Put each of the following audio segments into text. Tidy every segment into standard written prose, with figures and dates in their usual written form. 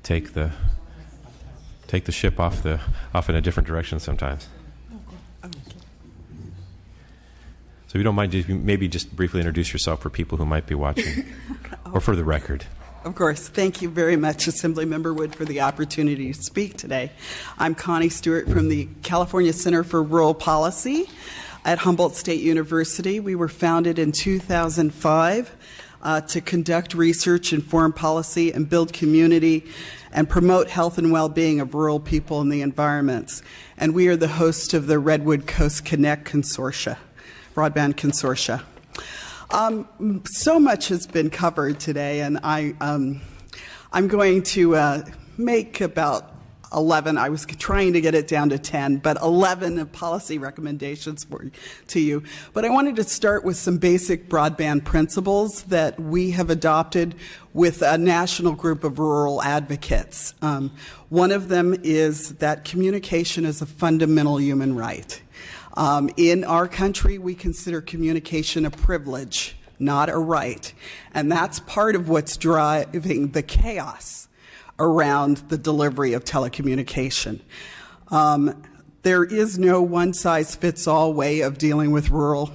take the ship off in a different direction sometimes. So if you don't mind, maybe just briefly introduce yourself for people who might be watching, or for the record. Of course. Thank you very much, Assemblymember Wood, for the opportunity to speak today. I'm Connie Stewart from the California Center for Rural Policy at Humboldt State University. We were founded in 2005 to conduct research, inform policy, and build community and promote health and well-being of rural people and the environments. And we are the host of the Redwood Coast Connect Consortia, broadband consortia. So much has been covered today, and I'm going to make about 11. I was trying to get it down to 10, but 11 policy recommendations to you. But I wanted to start with some basic broadband principles that we have adopted with a national group of rural advocates. One of them is that communication is a fundamental human right. In our country, we consider communication a privilege, not a right. And that's part of what's driving the chaos around the delivery of telecommunication. There is no one-size-fits-all way of dealing with rural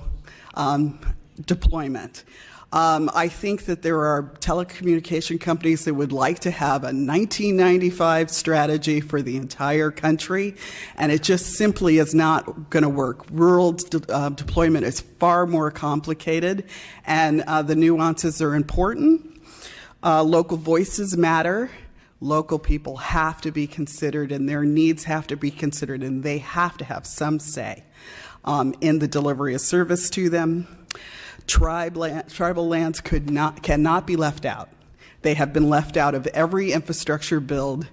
deployment. I think that there are telecommunication companies that would like to have a 1995 strategy for the entire country, and it just simply is not going to work. Rural deployment is far more complicated, and the nuances are important. Local voices matter. Local people have to be considered, and their needs have to be considered, and they have to have some say in the delivery of service to them. Tribal lands cannot be left out. They have been left out of every infrastructure build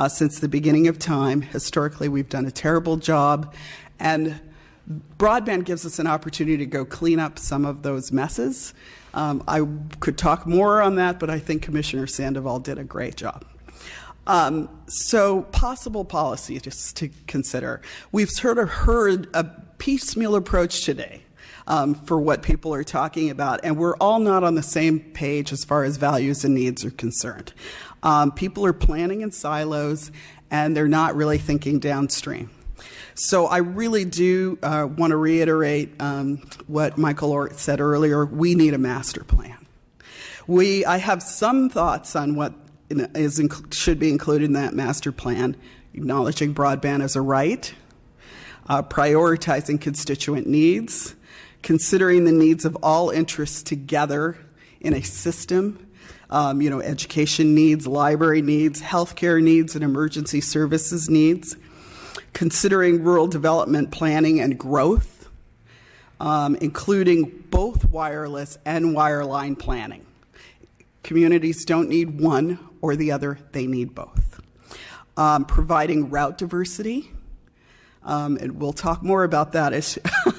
since the beginning of time. Historically, we've done a terrible job, and broadband gives us an opportunity to go clean up some of those messes. I could talk more on that, but I think Commissioner Sandoval did a great job. So possible policy just to consider. We've sort of heard a piecemeal approach today for what people are talking about, and we're all not on the same page as far as values and needs are concerned. People are planning in silos, and they're not really thinking downstream. So I really do want to reiterate what Michael Ort said earlier. We need a master plan. I have some thoughts on what should be included in that master plan: acknowledging broadband as a right, prioritizing constituent needs, considering the needs of all interests together in a system, education needs, library needs, healthcare needs, and emergency services needs, considering rural development planning and growth, including both wireless and wireline planning. Communities don't need one or the other, they need both. Providing route diversity, and we'll talk more about that.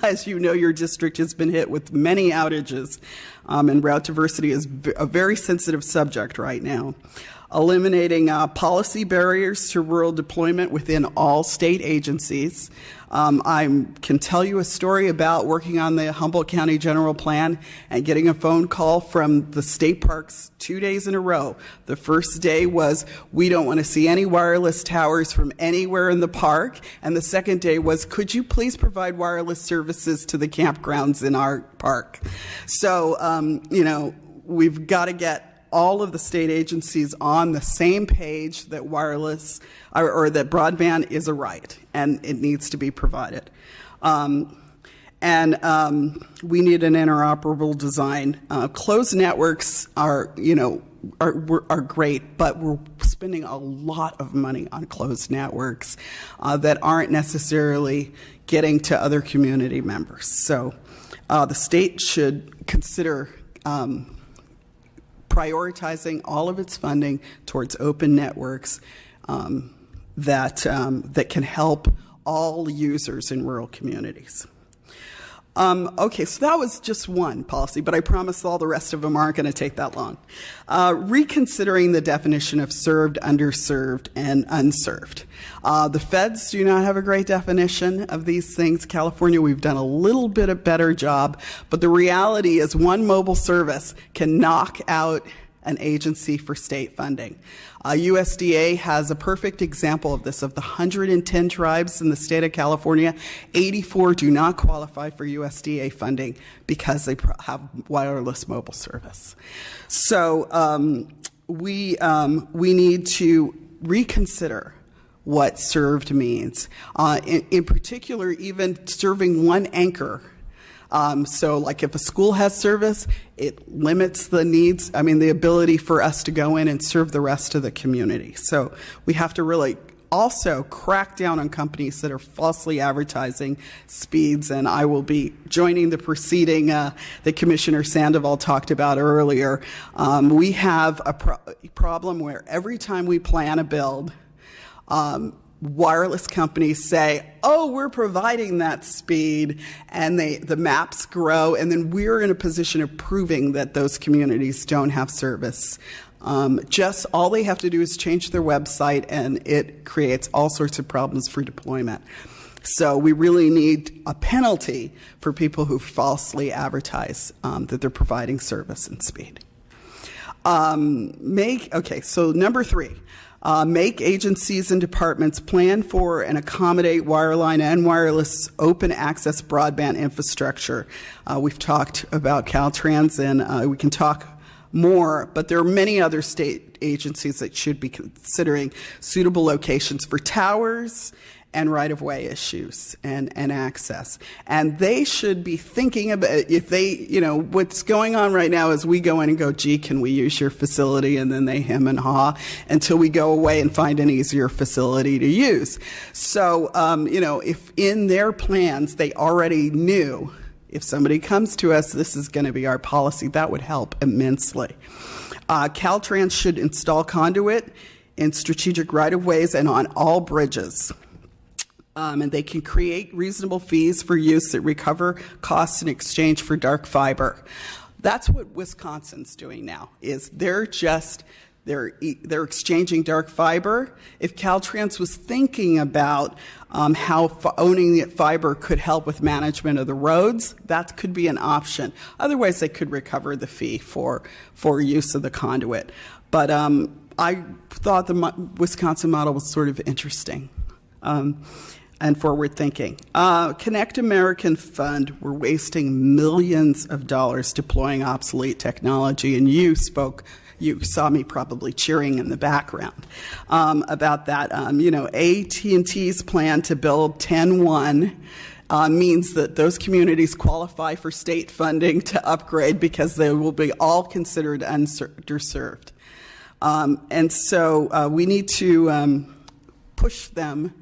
As you know, your district has been hit with many outages, and route diversity is a very sensitive subject right now. Eliminating policy barriers to rural deployment within all state agencies. I can tell you a story about working on the Humboldt County General Plan and getting a phone call from the state parks 2 days in a row. The first day was, we don't want to see any wireless towers from anywhere in the park. And the second day was, could you please provide wireless services to the campgrounds in our park? So, we've got to get all of the state agencies on the same page that wireless or that broadband is a right and it needs to be provided. We need an interoperable design. Closed networks are great, but we're spending a lot of money on closed networks that aren't necessarily getting to other community members. So the state should consider prioritizing all of its funding towards open networks that can help all users in rural communities. Okay, so that was just one policy, but I promise all the rest of them aren't going to take that long. Reconsidering the definition of served, underserved, and unserved. The feds do not have a great definition of these things. California, we've done a little bit of better job, but the reality is one mobile service can knock out an agency for state funding. USDA has a perfect example of this. Of the 110 tribes in the state of California, 84 do not qualify for USDA funding because they have wireless mobile service. So we need to reconsider what served means. In particular, even serving one anchor. So like if a school has service, it limits the needs, the ability for us to go in and serve the rest of the community. So we have to really also crack down on companies that are falsely advertising speeds, and I will be joining the proceeding that Commissioner Sandoval talked about earlier. We have a problem where every time we plan a build, wireless companies say, oh, we're providing that speed, and the maps grow, and then we're in a position of proving that those communities don't have service. Just all they have to do is change their website, and it creates all sorts of problems for deployment. So we really need a penalty for people who falsely advertise that they're providing service and speed. So number 3. Make agencies and departments plan for and accommodate wireline and wireless open access broadband infrastructure. We've talked about Caltrans, and we can talk more, but there are many other state agencies that should be considering suitable locations for towers and right-of-way issues and access. And they should be thinking about, if they, what's going on right now is we go in and go, gee, can we use your facility? And then they hem and haw until we go away and find an easier facility to use. So, if in their plans they already knew, if somebody comes to us, this is going to be our policy, that would help immensely. Caltrans should install conduit in strategic right-of-ways and on all bridges. And they can create reasonable fees for use that recover costs in exchange for dark fiber. That's what Wisconsin's doing now, is they're exchanging dark fiber. If Caltrans was thinking about how owning the fiber could help with management of the roads, that could be an option. Otherwise, they could recover the fee for use of the conduit. But I thought the Wisconsin model was sort of interesting. And forward-thinking. Connect American Fund, we're wasting millions of dollars deploying obsolete technology, and you saw me probably cheering in the background about that. AT&T's plan to build 10-1 means that those communities qualify for state funding to upgrade because they will be all considered underserved. And so we need to push them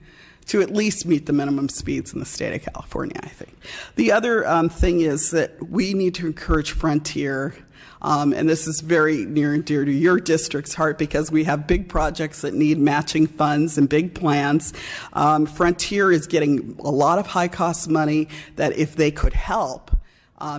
to at least meet the minimum speeds in the state of California, I think. The other thing is that we need to encourage Frontier, and this is very near and dear to your district's heart because we have big projects that need matching funds and big plans. Frontier is getting a lot of high-cost money that if they could help,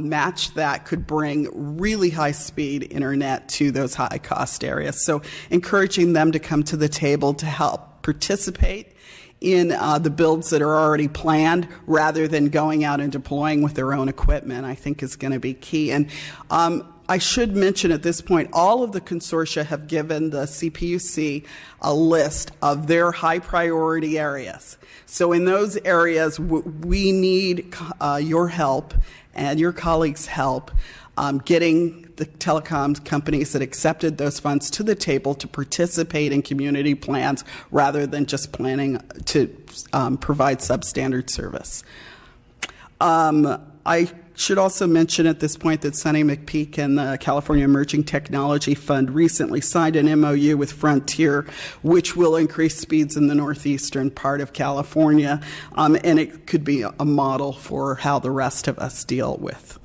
match that could bring really high-speed internet to those high-cost areas. So encouraging them to come to the table to help participate in the builds that are already planned rather than going out and deploying with their own equipment, I think is going to be key. And I should mention at this point, all of the consortia have given the CPUC a list of their high priority areas. So in those areas, we need your help and your colleagues' help getting the telecom companies that accepted those funds to the table to participate in community plans rather than just planning to provide substandard service. I should also mention at this point that Sonny McPeak and the California Emerging Technology Fund recently signed an MOU with Frontier, which will increase speeds in the northeastern part of California, and it could be a model for how the rest of us deal with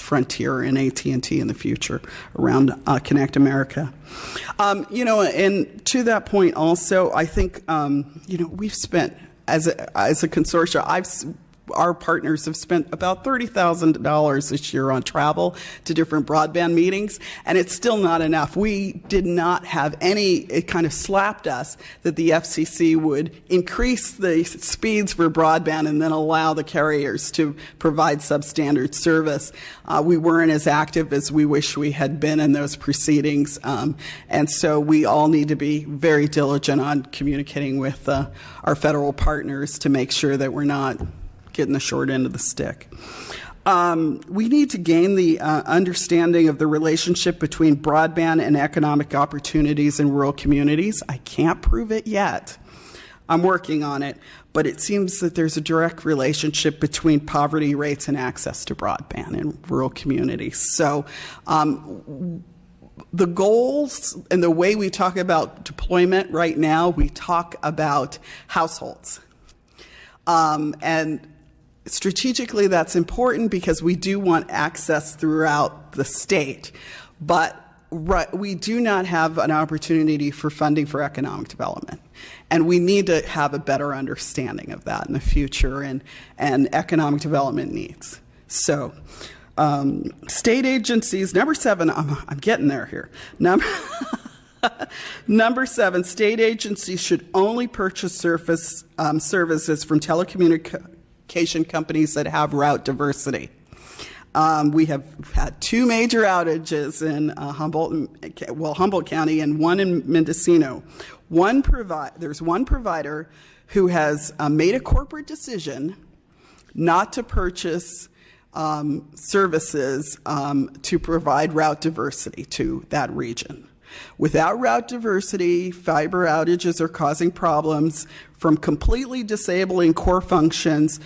Frontier and AT&T in the future around Connect America. And to that point also, I think, we've spent, as a consortia, our partners have spent about $30,000 this year on travel to different broadband meetings, and it's still not enough. We did not have any, it kind of slapped us that the FCC would increase the speeds for broadband and then allow the carriers to provide substandard service. We weren't as active as we wish we had been in those proceedings, and so we all need to be very diligent on communicating with our federal partners to make sure that we're not getting the short end of the stick. We need to gain the understanding of the relationship between broadband and economic opportunities in rural communities. I can't prove it yet. I'm working on it, but it seems that there's a direct relationship between poverty rates and access to broadband in rural communities. So the goals and the way we talk about deployment right now, we talk about households. And strategically, that's important because we do want access throughout the state, but we do not have an opportunity for funding for economic development. And we need to have a better understanding of that in the future and economic development needs. So, state agencies, number 7, I'm getting there here. Number 7, state agencies should only purchase services from telecommunications companies that have route diversity. We have had 2 major outages in Humboldt County and one in Mendocino. There's one provider who has made a corporate decision not to purchase services to provide route diversity to that region. Without route diversity, fiber outages are causing problems from completely disabling core functions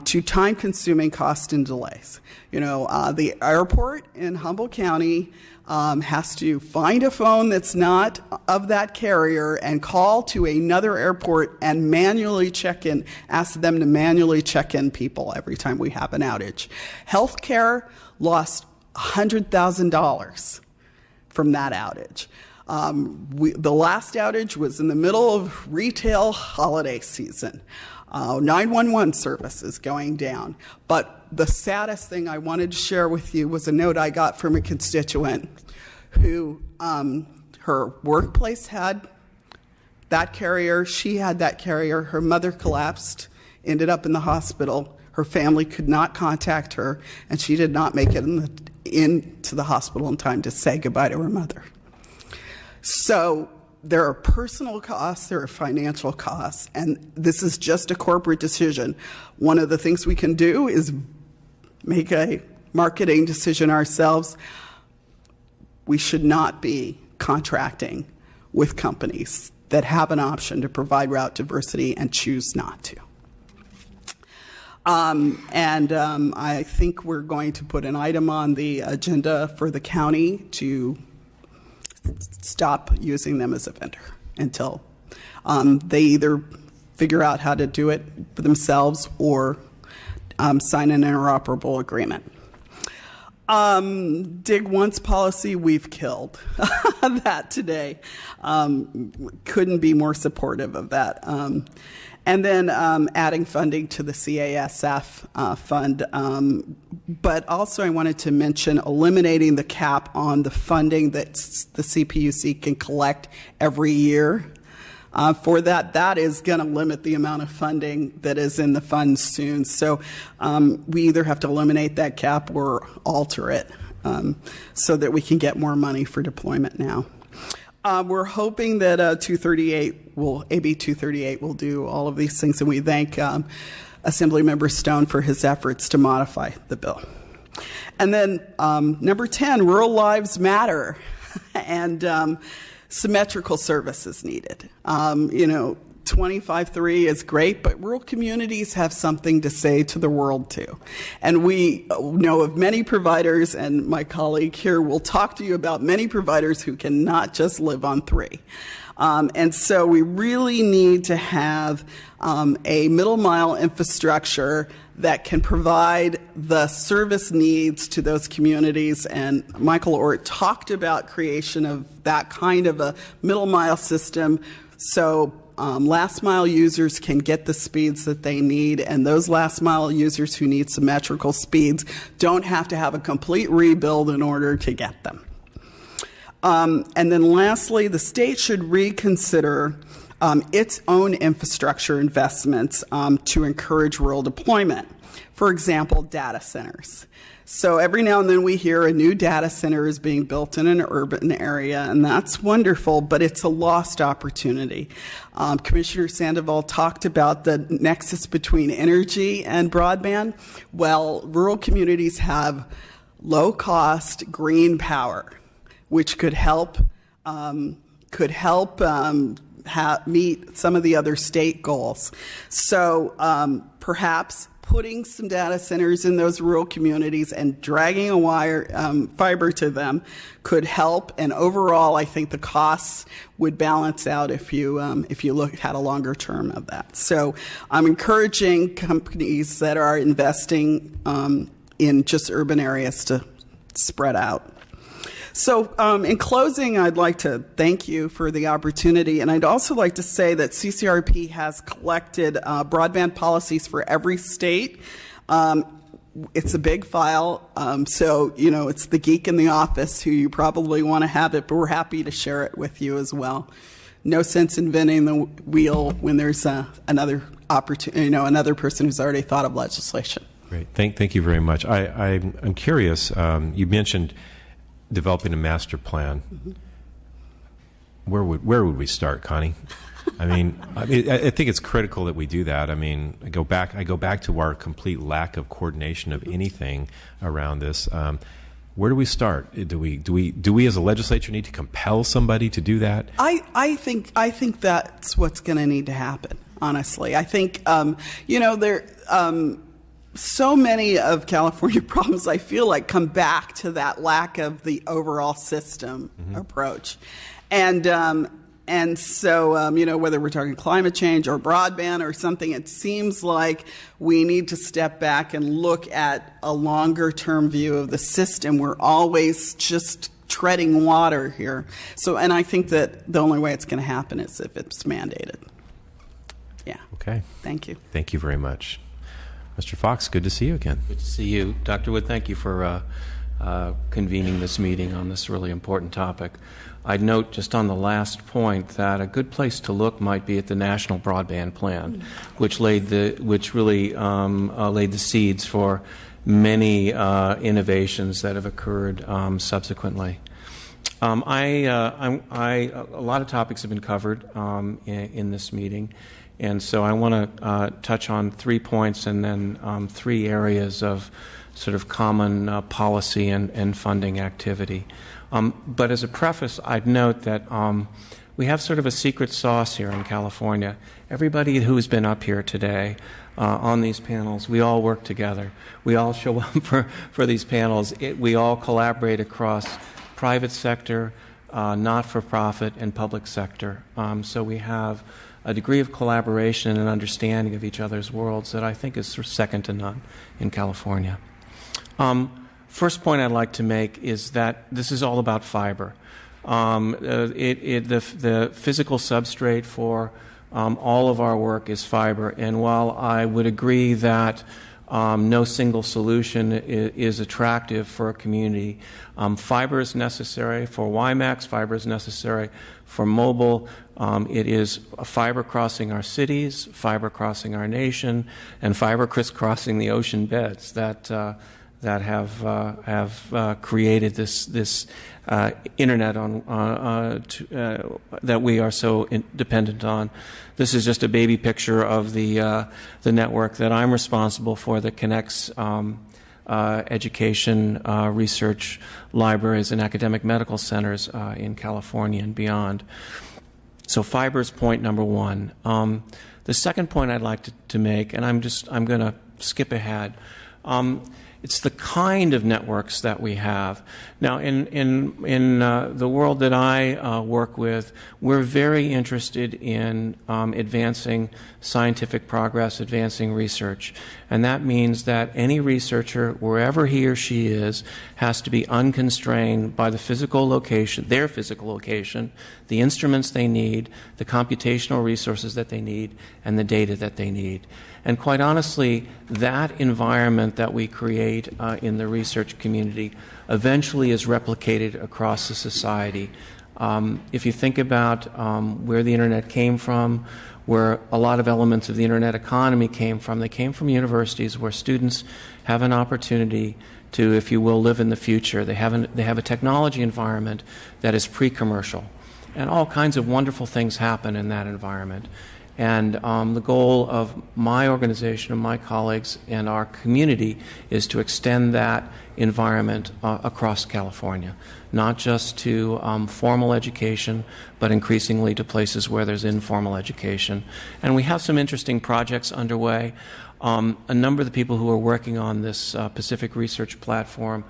to time-consuming cost and delays. You know, the airport in Humboldt County has to find a phone that's not of that carrier and call to another airport and manually check in, ask them to manually check in people every time we have an outage. Healthcare lost $100,000 from that outage. The last outage was in the middle of retail holiday season. 911 services going down. But the saddest thing I wanted to share with you was a note I got from a constituent who her workplace had that carrier, she had that carrier, her mother collapsed, ended up in the hospital, her family could not contact her, and she did not make it into the hospital in time to say goodbye to her mother. So there are personal costs, there are financial costs, and this is just a corporate decision. One of the things we can do is make a marketing decision ourselves. We should not be contracting with companies that have an option to provide route diversity and choose not to. I think we're going to put an item on the agenda for the county to stop using them as a vendor until they either figure out how to do it for themselves or sign an interoperable agreement. Dig once policy, we've killed that today. Couldn't be more supportive of that. And then adding funding to the CASF fund. But also I wanted to mention eliminating the cap on the funding that the CPUC can collect every year. For that, that is going to limit the amount of funding that is in the funds soon. So we either have to eliminate that cap or alter it so that we can get more money for deployment now. We're hoping that AB 238 will do all of these things, and we thank Assemblymember Stone for his efforts to modify the bill. And then number 10, rural lives matter, and symmetrical services needed. 25.3 is great, but rural communities have something to say to the world too. And we know of many providers, and my colleague here will talk to you about many providers who cannot just live on 3. And so we really need to have a middle mile infrastructure that can provide the service needs to those communities. And Michael Ort talked about creation of that kind of a middle mile system. So last mile users can get the speeds that they need, and those last mile users who need symmetrical speeds don't have to have a complete rebuild in order to get them. And then lastly, the state should reconsider its own infrastructure investments to encourage rural deployment. For example, data centers. So every now and then we hear a new data center is being built in an urban area, and that's wonderful, but it's a lost opportunity. Commissioner Sandoval talked about the nexus between energy and broadband. Well, rural communities have low-cost green power, which could help meet some of the other state goals. So perhaps putting some data centers in those rural communities and dragging a fiber to them could help. And overall, I think the costs would balance out if you had a longer term of that. So I'm encouraging companies that are investing in just urban areas to spread out. So in closing, I'd like to thank you for the opportunity, and I'd also like to say that CCRP has collected broadband policies for every state. It's a big file, so it's the geek in the office who you probably want to have it, but we're happy to share it with you as well. No sense inventing the wheel when there's another another person who's already thought of legislation. Great, thank you very much. I'm curious. You mentioned developing a master plan. Mm-hmm. Where would we start, Connie? I think it's critical that we do that. I go back to our complete lack of coordination of anything around this. Where do we start? Do we as a legislature need to compel somebody to do that? I think that's what's going to need to happen. Honestly, I think so many of California problems, I feel like, come back to that lack of the overall system approach. And so, whether we're talking climate change or broadband or something, it seems like we need to step back and look at a longer-term view of the system. We're always just treading water here. So, and I think that the only way it's going to happen is if it's mandated. Yeah. Okay. Thank you. Thank you very much. Mr. Fox, good to see you again. Good to see you. Dr. Wood, thank you for convening this meeting on this really important topic. I'd note just on the last point that a good place to look might be at the National Broadband Plan, which really laid the seeds for many innovations that have occurred subsequently. A lot of topics have been covered in this meeting. And so I want to touch on 3 points and then 3 areas of sort of common policy and funding activity. But as a preface, I'd note that we have sort of a secret sauce here in California. Everybody who's been up here today on these panels, we all work together. We all show up for these panels. We all collaborate across private sector, not-for-profit, and public sector. So we have a degree of collaboration and understanding of each other's worlds that I think is sort of second to none in California. First point I'd like to make is that this is all about fiber. The physical substrate for all of our work is fiber, and while I would agree that no single solution is attractive for a community, fiber is necessary for WiMAX, fiber is necessary for mobile. It is a fiber crossing our cities, fiber crossing our nation, and fiber crisscrossing the ocean beds that have created this internet that we are so dependent on. This is just a baby picture of the network that I'm responsible for that connects education, research, libraries, and academic medical centers in California and beyond. So fiber is point number one. The second point I'd like to make, and I'm going to skip ahead, It's the kind of networks that we have. Now, in the world that I work with, we're very interested in advancing scientific progress, advancing research. And that means that any researcher, wherever he or she is, has to be unconstrained by the physical location, their physical location, the instruments they need, the computational resources that they need, and the data that they need. And quite honestly, that environment that we create in the research community eventually is replicated across the society. If you think about where the Internet came from, where a lot of elements of the Internet economy came from, they came from universities where students have an opportunity to, if you will, live in the future. They have a technology environment that is pre-commercial. And all kinds of wonderful things happen in that environment. And the goal of my organization and my colleagues and our community is to extend that environment across California, not just to formal education, but increasingly to places where there's informal education. And we have some interesting projects underway. A number of the people who are working on this Pacific Research Platform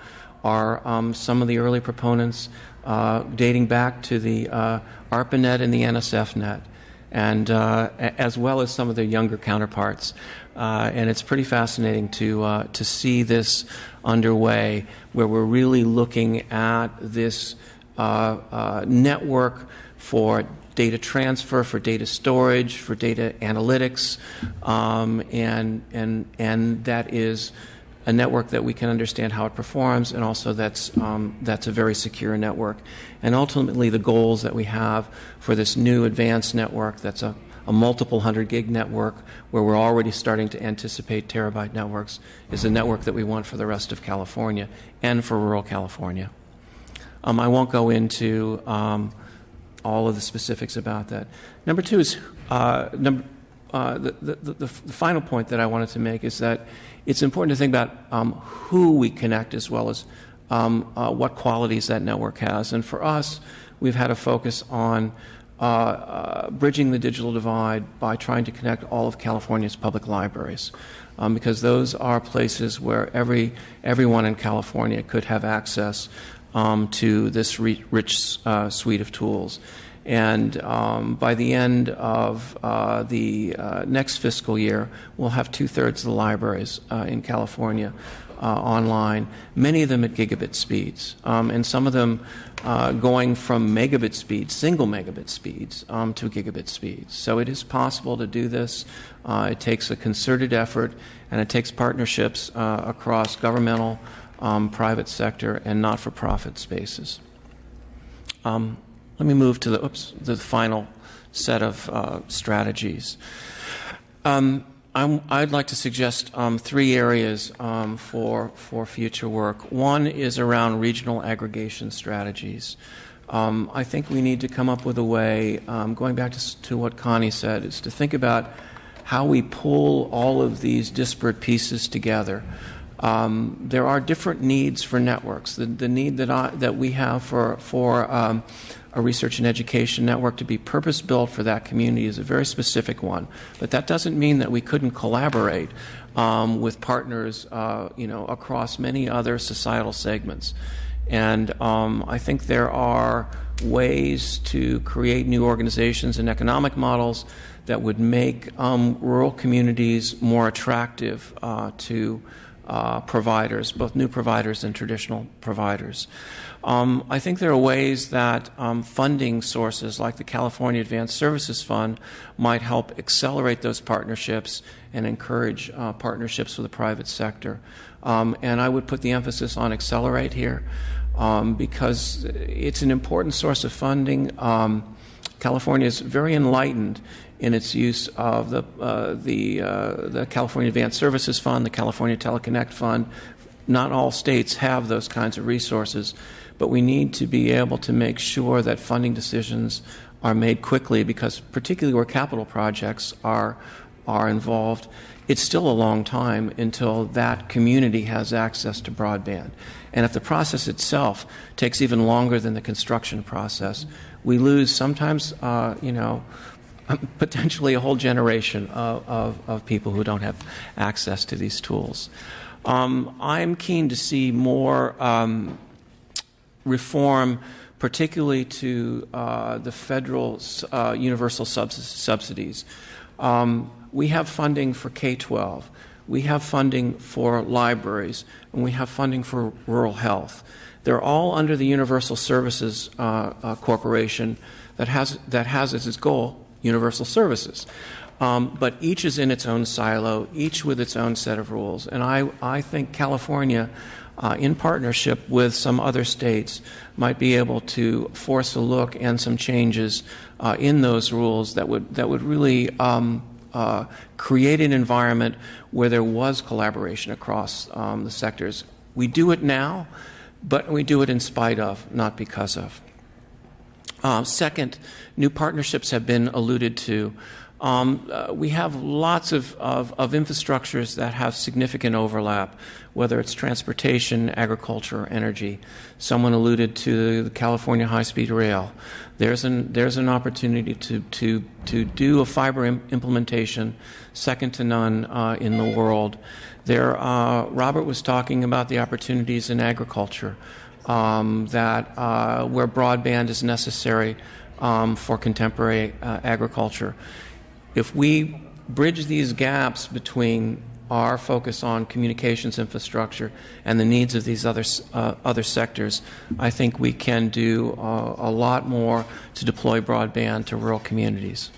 are some of the early proponents dating back to the ARPANET and the NSFNet, and as well as some of their younger counterparts. And it's pretty fascinating to see this underway, where we're really looking at this network for data transfer, for data storage, for data analytics, and that is a network that we can understand how it performs, and also that's a very secure network. And ultimately, the goals that we have for this new advanced network, that's a multiple 100-gig network, where we're already starting to anticipate terabyte networks, is a network that we want for the rest of California and for rural California. I won't go into all of the specifics about that. Number two is the final point that I wanted to make is that it's important to think about who we connect, as well as what qualities that network has. And for us, we've had a focus on bridging the digital divide by trying to connect all of California's public libraries, because those are places where everyone in California could have access to this rich suite of tools. And by the end of the next fiscal year, we'll have 2/3 of the libraries in California online, many of them at gigabit speeds, and some of them going from megabit speeds, single megabit speeds, to gigabit speeds. So it is possible to do this. It takes a concerted effort, and it takes partnerships across governmental, private sector, and not-for-profit spaces. Let me move to the final set of strategies. I'd like to suggest 3 areas for future work. One is around regional aggregation strategies. I think we need to come up with a way, going back to what Connie said, is to think about how we pull all of these disparate pieces together. There are different needs for networks. The need that we have for a research and education network to be purpose-built for that community is a very specific one. But that doesn't mean that we couldn't collaborate with partners, across many other societal segments. And I think there are ways to create new organizations and economic models that would make rural communities more attractive to providers, both new providers and traditional providers. I think there are ways that funding sources like the California Advanced Services Fund might help accelerate those partnerships and encourage partnerships with the private sector. And I would put the emphasis on accelerate here because it's an important source of funding. California is very enlightened in its use of the California Advanced Services Fund, the California Teleconnect Fund. Not all states have those kinds of resources, but we need to be able to make sure that funding decisions are made quickly, because particularly where capital projects are involved, it's still a long time until that community has access to broadband. And if the process itself takes even longer than the construction process, we lose sometimes, potentially a whole generation of people who don't have access to these tools. I'm keen to see more reform, particularly to the federal universal subsidies. We have funding for K-12. We have funding for libraries, and we have funding for rural health. They're all under the Universal Services Corporation that has as its goal universal services. But each is in its own silo, each with its own set of rules. And I think California, in partnership with some other states, might be able to force a look and some changes in those rules that would really create an environment where there was collaboration across the sectors. We do it now, but we do it in spite of, not because of. Second, new partnerships have been alluded to. We have lots of infrastructures that have significant overlap, whether it's transportation, agriculture, or energy. Someone alluded to the California high-speed rail. There's an opportunity to do a fiber implementation second to none in the world. Robert was talking about the opportunities in agriculture where broadband is necessary for contemporary agriculture. If we bridge these gaps between our focus on communications infrastructure and the needs of these other sectors, I think we can do a lot more to deploy broadband to rural communities.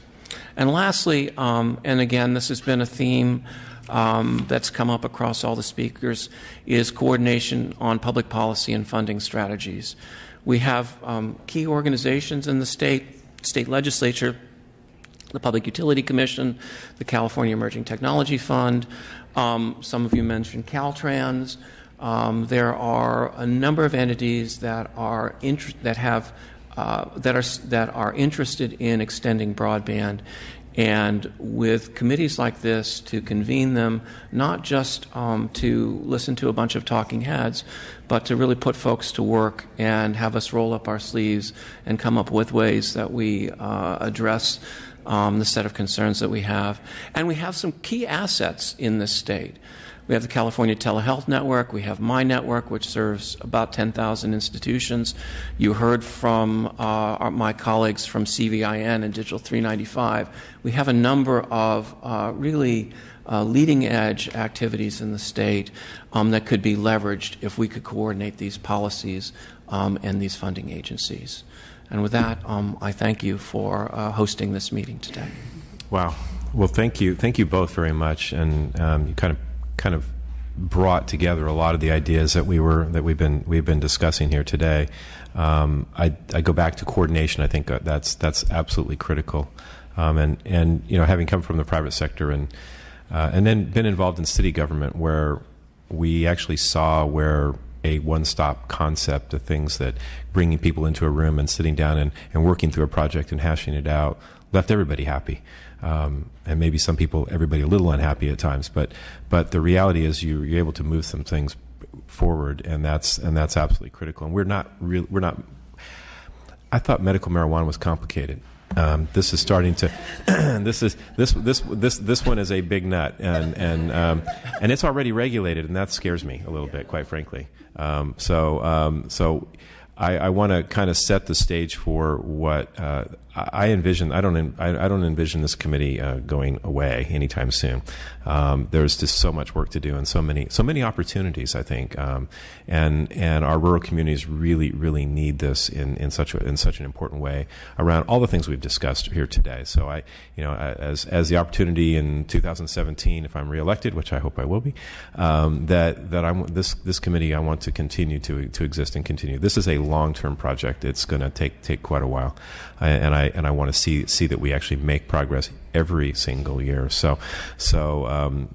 And lastly, and again, this has been a theme that's come up across all the speakers, is coordination on public policy and funding strategies. We have key organizations in the state legislature, the Public Utility Commission, the California Emerging Technology Fund. Some of you mentioned Caltrans. There are a number of entities that are interested in extending broadband, and with committees like this, to convene them, not just to listen to a bunch of talking heads, but to really put folks to work and have us roll up our sleeves and come up with ways that we address the set of concerns that we have. And we have some key assets in this state. We have the California Telehealth Network. We have My Network, which serves about 10,000 institutions. You heard from my colleagues from CVIN and Digital 395. We have a number of really leading-edge activities in the state that could be leveraged if we could coordinate these policies and these funding agencies. And with that, I thank you for hosting this meeting today. Wow. Well, thank you both very much, and you kind of brought together a lot of the ideas that we've been discussing here today. I go back to coordination. I think that's absolutely critical, and having come from the private sector and then been involved in city government, where we actually saw where a one-stop concept of things, that bringing people into a room and sitting down and working through a project and hashing it out left everybody happy. And maybe everybody a little unhappy at times, but the reality is you're able to move some things forward, and that's absolutely critical. And we're not. I thought medical marijuana was complicated. This is starting to. This one is a big nut, and it's already regulated, and that scares me a little bit, quite frankly. So I want to kind of set the stage for what I envision. I don't envision this committee going away anytime soon. There's just so much work to do and so many opportunities, I think, and our rural communities really need this in such an important way around all the things we've discussed here today. So as the opportunity in 2017, if I'm reelected, which I hope I will be, this committee, I want to continue to exist and continue. This is a long-term project. It's going to take quite a while, and I want to see that we actually make progress every single year. So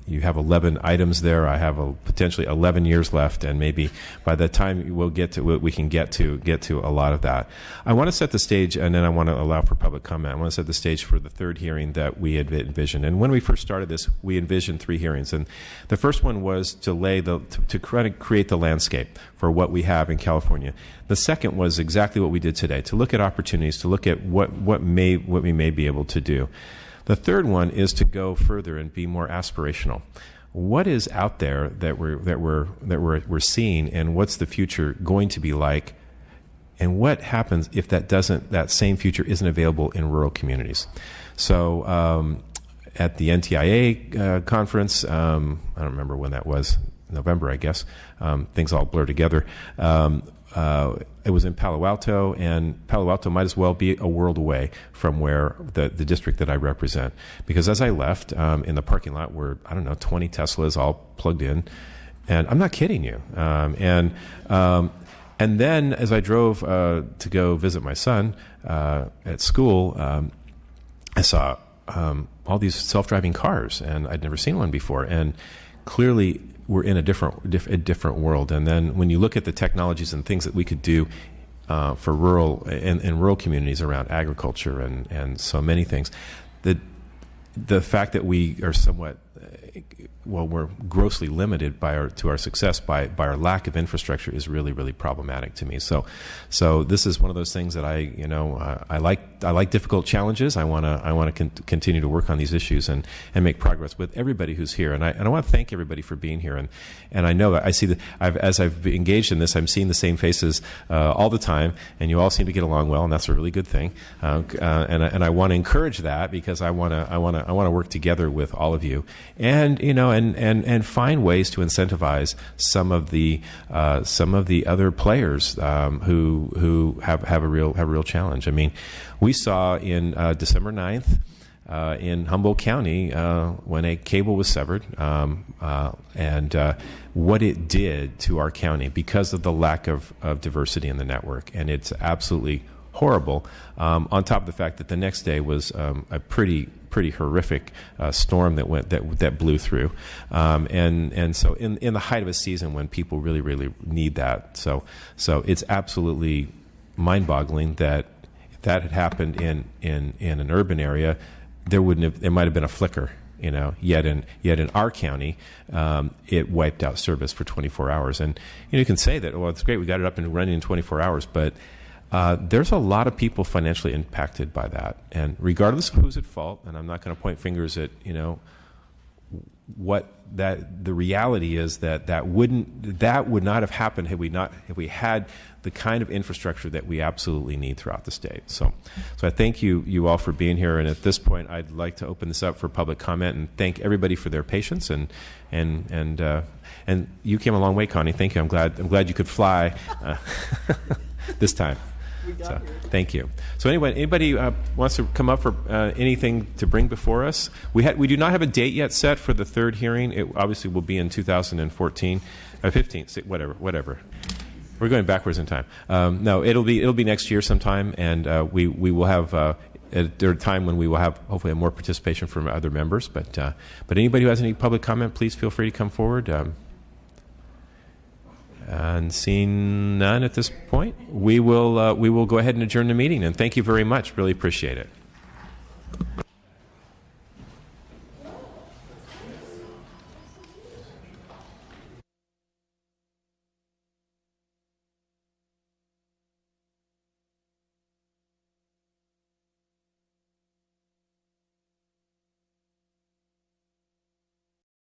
you have 11 items there. I have potentially 11 years left, and maybe by the time we can get to a lot of that. I want to set the stage, and then I want to allow for public comment. I want to set the stage for the third hearing that we had envisioned. And when we first started this, we envisioned 3 hearings, and the first one was to create the landscape for what we have in California. The second was exactly what we did today, to look at opportunities, to look at what we may be able to do. The third one is to go further and be more aspirational. what is out there that we're seeing, and what's the future going to be like, and what happens if that same future isn't available in rural communities. So at the NTIA conference, I don't remember when that was, November, I guess. Things all blur together. It was in Palo Alto, and Palo Alto might as well be a world away from where the district that I represent. Because as I left, in the parking lot were, 20 Teslas all plugged in. And I'm not kidding you. And then as I drove to go visit my son at school, I saw all these self-driving cars, and I'd never seen one before. And clearly, we're in a different world. And then when you look at the technologies and things that we could do for rural in rural communities around agriculture and so many things, the fact that we are somewhat we're grossly limited to our success by our lack of infrastructure is really, really problematic to me. So this is one of those things that I like difficult challenges. I want to continue to work on these issues and make progress with everybody who's here. And I want to thank everybody for being here. And I know that I see that as I've engaged in this, I'm seeing the same faces all the time, and you all seem to get along well, and that's a really good thing. And I want to encourage that, because I want to work together with all of you, and and find ways to incentivize some of the other players who have a real challenge. I mean, we saw in December 9th in Humboldt County when a cable was severed, and what it did to our county because of the lack of diversity in the network, and it's absolutely horrible. On top of the fact that the next day was a pretty horrific storm that blew through, and so in the height of a season when people really need that, so it's absolutely mind-boggling that if that had happened in an urban area, there might have been a flicker, yet in our county, it wiped out service for 24 hours. And you can say that, well, it's great, we got it up and running in 24 hours, but there's a lot of people financially impacted by that. And regardless of who's at fault, and I'm not going to point fingers at, what the reality is that would not have happened had we had the kind of infrastructure that we absolutely need throughout the state. So I thank you all for being here. And at this point, I'd like to open this up for public comment and thank everybody for their patience. And you came a long way, Connie. Thank you. I'm glad you could fly this time. So, thank you. So anybody wants to come up for anything to bring before us? We do not have a date yet set for the third hearing. It obviously will be in 2014, 15, whatever. We're going backwards in time. No, it'll be next year sometime, and we will have at a time when we will have hopefully more participation from other members. But anybody who has any public comment, please feel free to come forward. And seeing none at this point, we will go ahead and adjourn the meeting. And thank you very much. Really appreciate it.